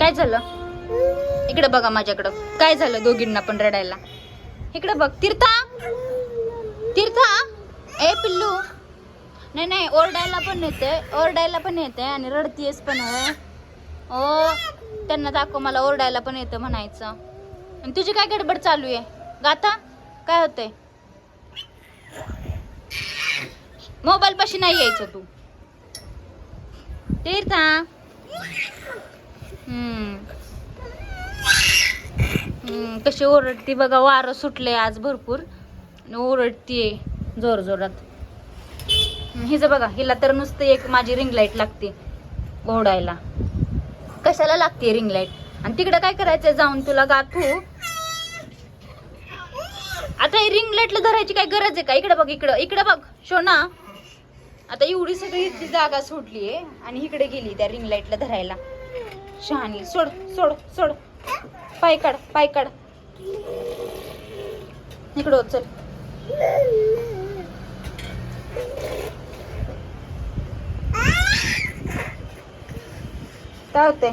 काय झालं? इकडे बघा माझ्याकडं. काय झालं दोघींना पण रडायला? इकडे बघ. तीर्था, तीर्था, ए पिल्लू. नाही नाही, ओरडायला पण येते आणि रडतीयस पण आहे. ओ त्यांना दाखव, मला ओरडायला पण येतं म्हणायचं. आणि तुझी काय गडबड चालू आहे गाता? काय होतंय? मोबाईल पाशी नाही यायचं तू. तीर्था. कशी ओरडती बघा. वारं सुटले आज भरपूर. ओरडतीये जोर जोरात. हिचं बघा, हिला तर नुसतं एक माझी रिंग लाईट लागते ओढायला. कशाला लागते रिंग लाईट? आणि तिकडे काय करायचंय जाऊन तुला गाथू? आता ही रिंग लाईटला धरायची काय गरज आहे का? इकडे बघ, इकडे बघ शोना. आता एवढी सगळी जागा सोडलीये आणि इकडे गेली त्या रिंग लाईटला धरायला. शहाणी. सोड सोड सोड. पाय काढ, पाय काढ. इकडं चल. काय होते?